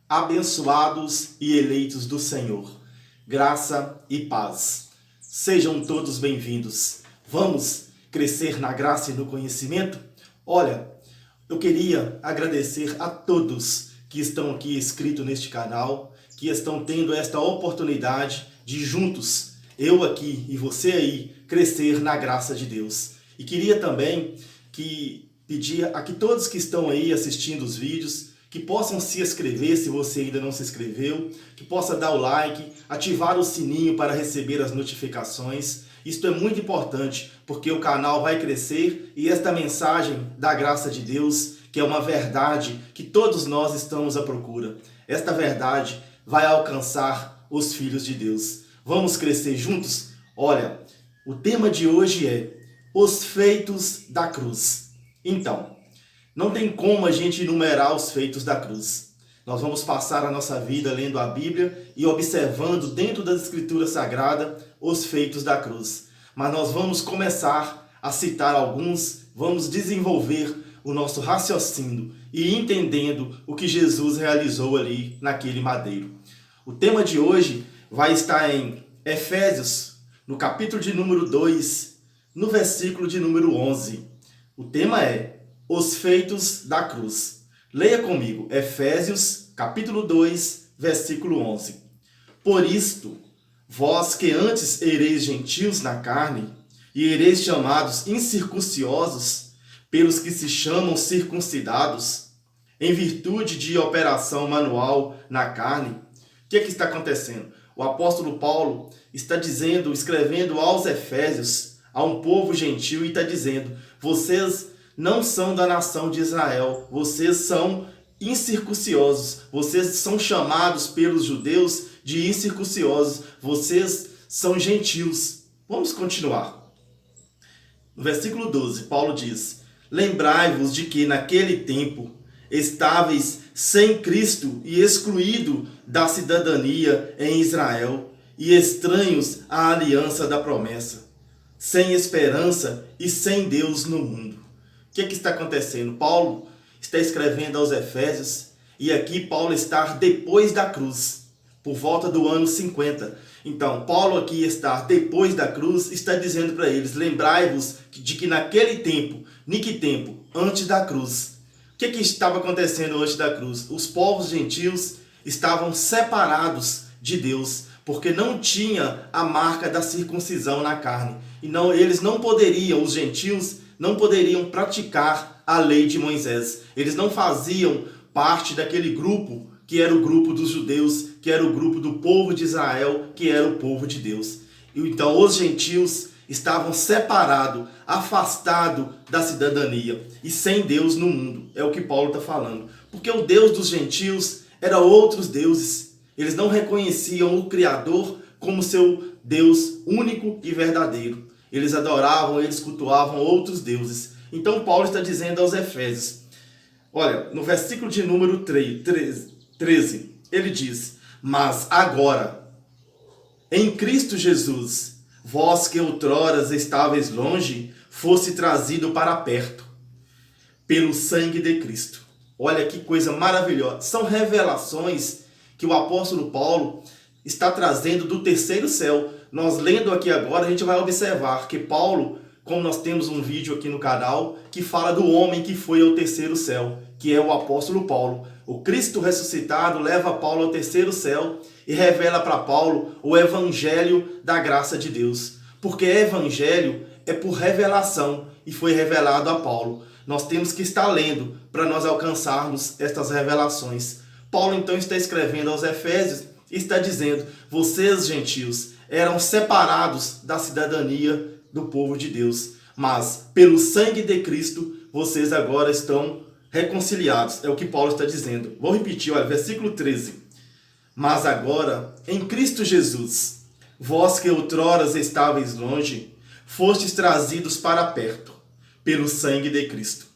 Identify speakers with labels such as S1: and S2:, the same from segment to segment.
S1: Abençoados e eleitos do Senhor, graça e paz. Sejam todos bem-vindos. Vamos crescer na graça e no conhecimento? Olha, eu queria agradecer a todos que estão aqui inscritos neste canal, que estão tendo esta oportunidade de juntos, eu aqui e você aí, crescer na graça de Deus. E queria também pedir a que todos que estão aí assistindo os vídeos, que possam se inscrever se você ainda não se inscreveu, que possa dar o like, ativar o sininho para receber as notificações. Isto é muito importante, porque o canal vai crescer e esta mensagem da graça de Deus, que é uma verdade que todos nós estamos à procura, esta verdade vai alcançar os filhos de Deus. Vamos crescer juntos? Olha, o tema de hoje é os feitos da cruz. Então, não tem como a gente enumerar os feitos da cruz. Nós vamos passar a nossa vida lendo a Bíblia e observando dentro das Escrituras Sagradas os feitos da cruz. Mas nós vamos começar a citar alguns, vamos desenvolver o nosso raciocínio e entendendo o que Jesus realizou ali naquele madeiro. O tema de hoje vai estar em Efésios, no capítulo de número 2, no versículo de número 11. O tema é os feitos da cruz. Leia comigo, Efésios, capítulo 2, versículo 11. Por isto, vós que antes ereis gentios na carne, e ereis chamados incircunciosos, pelos que se chamam circuncidados, em virtude de operação manual na carne. O que está acontecendo? O apóstolo Paulo está dizendo, escrevendo aos Efésios, a um povo gentil, e está dizendo, vocês não são da nação de Israel, vocês são incircunciosos, vocês são chamados pelos judeus de incircunciosos, vocês são gentios. Vamos continuar. No versículo 12, Paulo diz, lembrai-vos de que naquele tempo estáveis sem Cristo e excluído da cidadania em Israel e estranhos à aliança da promessa, sem esperança e sem Deus no mundo. O que está acontecendo? Paulo está escrevendo aos Efésios e aqui Paulo está depois da cruz, por volta do ano 50. Então, Paulo aqui está depois da cruz, está dizendo para eles, lembrai-vos de que naquele tempo, antes da cruz, o que estava acontecendo antes da cruz? Os povos gentios estavam separados de Deus, porque não tinha a marca da circuncisão na carne. E não, eles não poderiam, os gentios, não poderiam praticar a lei de Moisés. Eles não faziam parte daquele grupo que era o grupo dos judeus, que era o grupo do povo de Israel, que era o povo de Deus. E então os gentios estavam separados, afastados da cidadania e sem Deus no mundo. É o que Paulo está falando. Porque o Deus dos gentios era outros deuses. Eles não reconheciam o Criador como seu Deus único e verdadeiro. Eles adoravam, eles cultuavam outros deuses. Então Paulo está dizendo aos Efésios, olha, no versículo de número 13, ele diz, mas agora, em Cristo Jesus, vós que outroras estáveis longe, fosse trazido para perto, pelo sangue de Cristo. Olha que coisa maravilhosa. São revelações que o apóstolo Paulo está trazendo do terceiro céu. Nós lendo aqui agora, a gente vai observar que Paulo, como nós temos um vídeo aqui no canal, que fala do homem que foi ao terceiro céu, que é o apóstolo Paulo. O Cristo ressuscitado leva Paulo ao terceiro céu e revela para Paulo o evangelho da graça de Deus. Porque evangelho é por revelação e foi revelado a Paulo. Nós temos que estar lendo para nós alcançarmos estas revelações. Paulo então está escrevendo aos Efésios e está dizendo, vocês gentios eram separados da cidadania do povo de Deus, mas pelo sangue de Cristo vocês agora estão reconciliados. É o que Paulo está dizendo. Vou repetir, olha, versículo 13. Mas agora, em Cristo Jesus, vós que outroras estáveis longe, fostes trazidos para perto, pelo sangue de Cristo,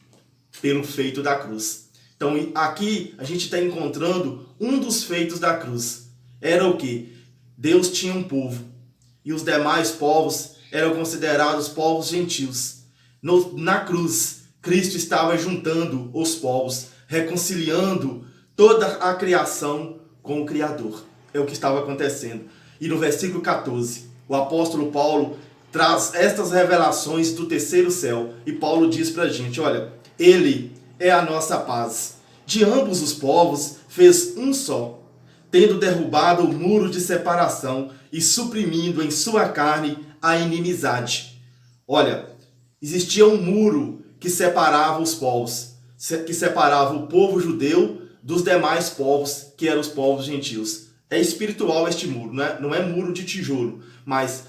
S1: pelo feito da cruz. Então aqui a gente está encontrando um dos feitos da cruz. Era o que? Deus tinha um povo e os demais povos eram considerados povos gentios. Na cruz, Cristo estava juntando os povos, reconciliando toda a criação com o Criador. É o que estava acontecendo. E no versículo 14, o apóstolo Paulo traz estas revelações do terceiro céu. E Paulo diz para a gente, olha, ele é a nossa paz. De ambos os povos fez um só, tendo derrubado o muro de separação e suprimindo em sua carne a inimizade. Olha, existia um muro que separava os povos, que separava o povo judeu dos demais povos, que eram os povos gentios. É espiritual este muro, não é muro de tijolo, mas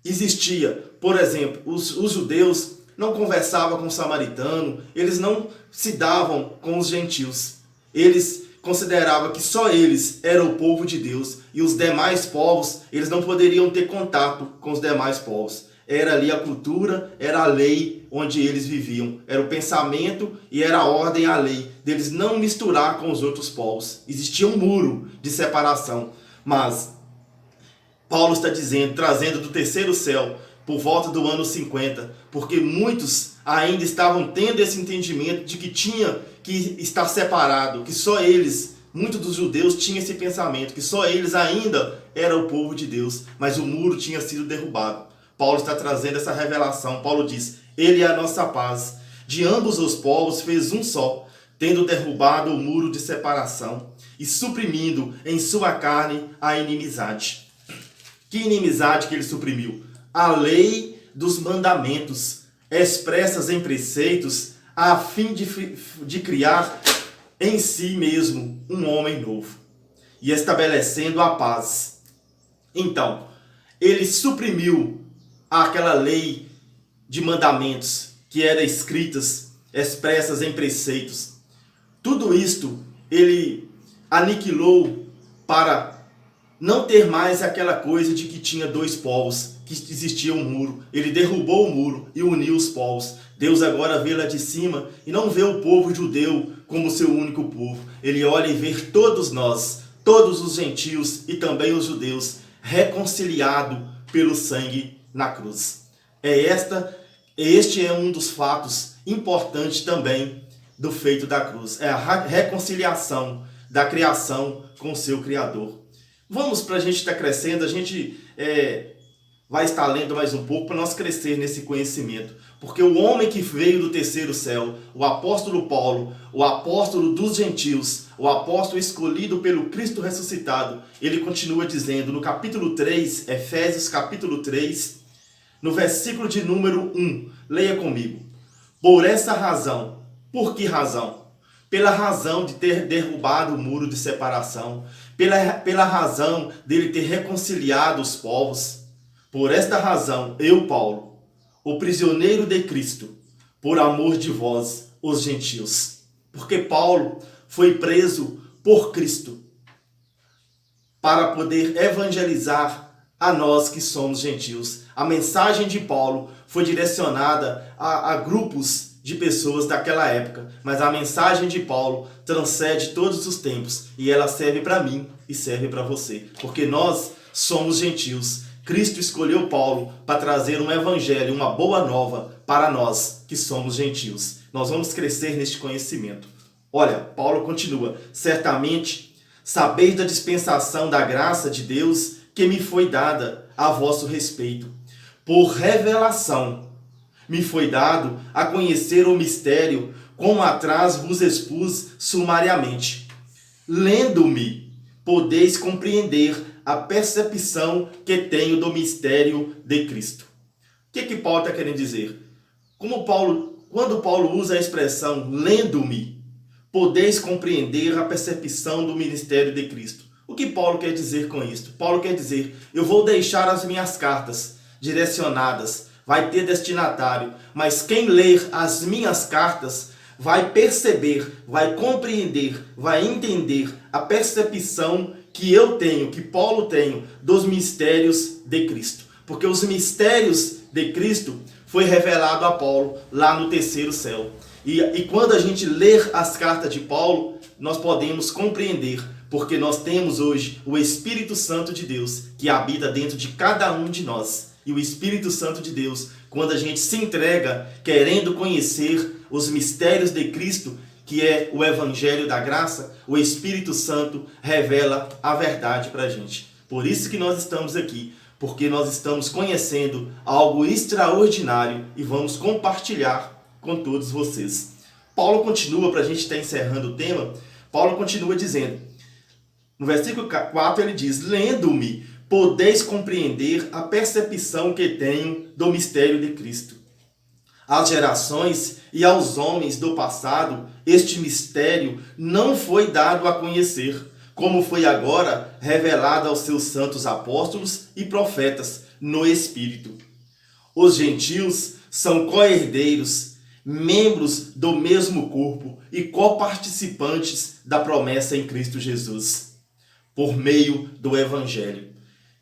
S1: existia, por exemplo, os judeus não conversavam com o samaritano, eles não se davam com os gentios. Eles consideravam que só eles eram o povo de Deus e os demais povos, eles não poderiam ter contato com os demais povos. Era ali a cultura, era a lei onde eles viviam. Era o pensamento e era a ordem, a lei deles não misturar com os outros povos. Existia um muro de separação. Mas Paulo está dizendo, trazendo do terceiro céu, por volta do ano 50, porque muitos ainda estavam tendo esse entendimento de que tinha que estar separado, que só eles, muitos dos judeus tinham esse pensamento, que só eles ainda eram o povo de Deus, mas o muro tinha sido derrubado. Paulo está trazendo essa revelação. Paulo diz, ele é a nossa paz. De ambos os povos fez um só, tendo derrubado o muro de separação e suprimindo em sua carne a inimizade. Que inimizade que ele suprimiu? A lei dos mandamentos, expressas em preceitos, a fim de criar em si mesmo um homem novo, e estabelecendo a paz. Então, ele suprimiu aquela lei de mandamentos que eram escritas, expressas em preceitos. Tudo isto ele aniquilou para não ter mais aquela coisa de que tinha dois povos, que existia um muro. Ele derrubou o muro e uniu os povos. Deus agora vê lá de cima e não vê o povo judeu como seu único povo. Ele olha e vê todos nós, todos os gentios e também os judeus, reconciliados pelo sangue na cruz. Este é um dos fatos importantes também do feito da cruz. É a reconciliação da criação com o seu Criador. Vamos, para a gente estar crescendo, a gente vai estar lendo mais um pouco para nós crescer nesse conhecimento. Porque o homem que veio do terceiro céu, o apóstolo Paulo, o apóstolo dos gentios, o apóstolo escolhido pelo Cristo ressuscitado, ele continua dizendo no capítulo 3, Efésios capítulo 3, no versículo de número 1, leia comigo. Por essa razão, por que razão? Pela razão de ter derrubado o muro de separação, pela razão dele ter reconciliado os povos. Por esta razão, eu, Paulo, o prisioneiro de Cristo, por amor de vós, os gentios. Porque Paulo foi preso por Cristo para poder evangelizar a nós que somos gentios. A mensagem de Paulo foi direcionada a grupos de pessoas daquela época, mas a mensagem de Paulo transcende todos os tempos e ela serve para mim e serve para você, porque nós somos gentios. Cristo escolheu Paulo para trazer um evangelho, uma boa nova para nós que somos gentios. Nós vamos crescer neste conhecimento. Olha, Paulo continua. Certamente, sabeis da dispensação da graça de Deus que me foi dada a vosso respeito. Por revelação me foi dado a conhecer o mistério, como atrás vos expus sumariamente. Lendo-me, podeis compreender a percepção que tenho do mistério de Cristo. O que Paulo está querendo dizer? Quando Paulo usa a expressão lendo-me, podeis compreender a percepção do ministério de Cristo. O que Paulo quer dizer com isto? Paulo quer dizer, eu vou deixar as minhas cartas direcionadas, vai ter destinatário, mas quem ler as minhas cartas vai perceber, vai compreender, vai entender a percepção que eu tenho, que Paulo tem, dos mistérios de Cristo. Porque os mistérios de Cristo foi revelado a Paulo lá no terceiro céu. E quando a gente ler as cartas de Paulo, nós podemos compreender, porque nós temos hoje o Espírito Santo de Deus que habita dentro de cada um de nós. E o Espírito Santo de Deus, quando a gente se entrega querendo conhecer os mistérios de Cristo, que é o Evangelho da Graça, o Espírito Santo revela a verdade para a gente. Por isso que nós estamos aqui, porque nós estamos conhecendo algo extraordinário e vamos compartilhar com todos vocês. Paulo continua, para a gente estar encerrando o tema, Paulo continua dizendo, no versículo 4 ele diz, lendo-me, podeis compreender a percepção que tenho do mistério de Cristo. Às gerações e aos homens do passado, este mistério não foi dado a conhecer, como foi agora revelado aos seus santos apóstolos e profetas no Espírito. Os gentios são co-herdeiros, membros do mesmo corpo e coparticipantes da promessa em Cristo Jesus, por meio do Evangelho.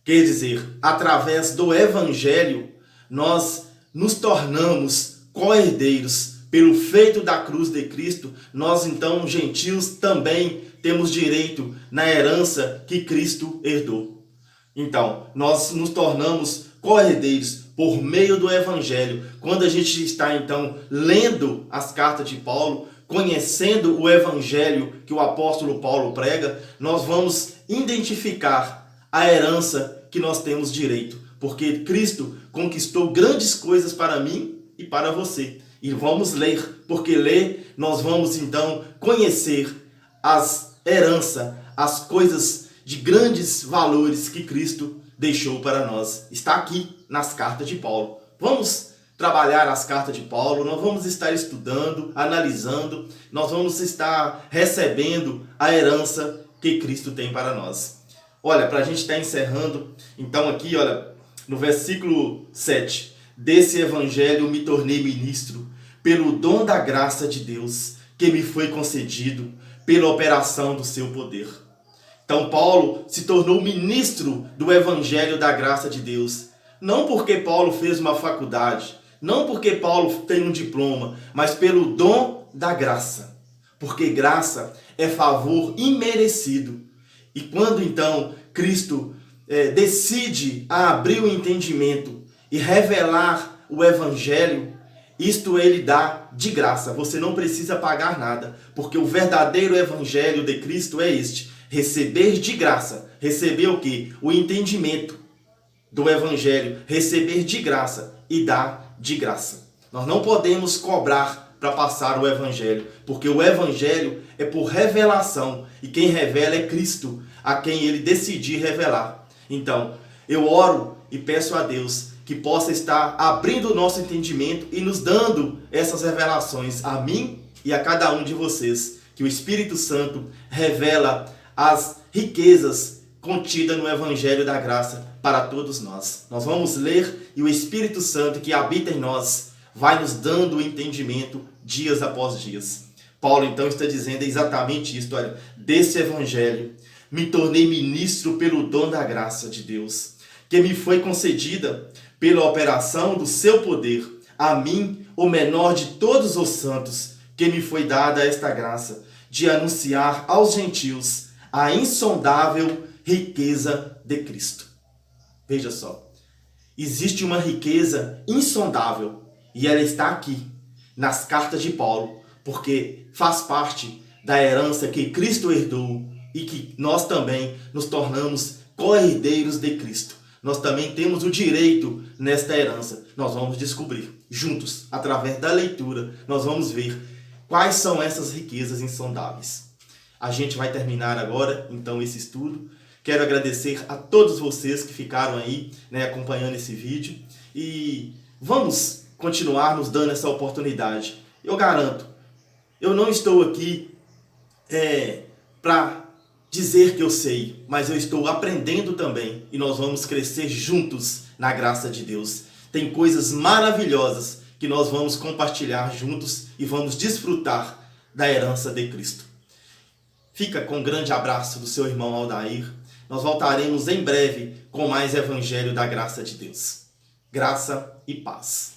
S1: Quer dizer, através do Evangelho, nós nos tornamos co-herdeiros pelo feito da cruz de Cristo. Nós, então, gentios, também temos direito na herança que Cristo herdou. Então, nós nos tornamos co-herdeiros por meio do Evangelho. Quando a gente está, então, lendo as cartas de Paulo, conhecendo o Evangelho que o apóstolo Paulo prega, nós vamos identificar a herança que nós temos direito. Porque Cristo conquistou grandes coisas para mim e para você. E vamos ler, porque ler nós vamos então conhecer as heranças, as coisas de grandes valores que Cristo deixou para nós. Está aqui nas cartas de Paulo. Vamos trabalhar as cartas de Paulo, nós vamos estar estudando, analisando, nós vamos estar recebendo a herança que Cristo tem para nós. Olha, para a gente estar encerrando, então aqui, olha, no versículo 7, desse evangelho me tornei ministro, pelo dom da graça de Deus, que me foi concedido, pela operação do seu poder. Então Paulo se tornou ministro do evangelho da graça de Deus, não porque Paulo fez uma faculdade, não porque Paulo tem um diploma, mas pelo dom da graça. Porque graça é favor imerecido. E quando então Cristo decide abrir o entendimento e revelar o Evangelho, isto ele dá de graça. Você não precisa pagar nada, porque o verdadeiro Evangelho de Cristo é este: receber de graça. Receber o quê? O entendimento do Evangelho. Receber de graça e dar de graça. Nós não podemos cobrar para passar o Evangelho, porque o Evangelho é por revelação, e quem revela é Cristo, a quem ele decidir revelar. Então, eu oro e peço a Deus que possa estar abrindo o nosso entendimento e nos dando essas revelações a mim e a cada um de vocês, que o Espírito Santo revela as riquezas contidas no Evangelho da Graça para todos nós. Nós vamos ler e o Espírito Santo que habita em nós vai nos dando o entendimento dias após dias. Paulo então está dizendo exatamente isso, olha, desse Evangelho me tornei ministro pelo dom da graça de Deus, que me foi concedida pela operação do seu poder, a mim, o menor de todos os santos, que me foi dada esta graça, de anunciar aos gentios a insondável riqueza de Cristo. Veja só, existe uma riqueza insondável, e ela está aqui, nas cartas de Paulo, porque faz parte da herança que Cristo herdou e que nós também nos tornamos co-herdeiros de Cristo. Nós também temos o direito nesta herança. Nós vamos descobrir juntos, através da leitura, nós vamos ver quais são essas riquezas insondáveis. A gente vai terminar agora, então, esse estudo. Quero agradecer a todos vocês que ficaram aí, acompanhando esse vídeo. E vamos continuar nos dando essa oportunidade. Eu garanto, eu não estou aqui para dizer que eu sei, mas eu estou aprendendo também, e nós vamos crescer juntos na graça de Deus. Tem coisas maravilhosas que nós vamos compartilhar juntos e vamos desfrutar da herança de Cristo. Fica com um grande abraço do seu irmão Aldair. Nós voltaremos em breve com mais Evangelho da Graça de Deus. Graça e paz.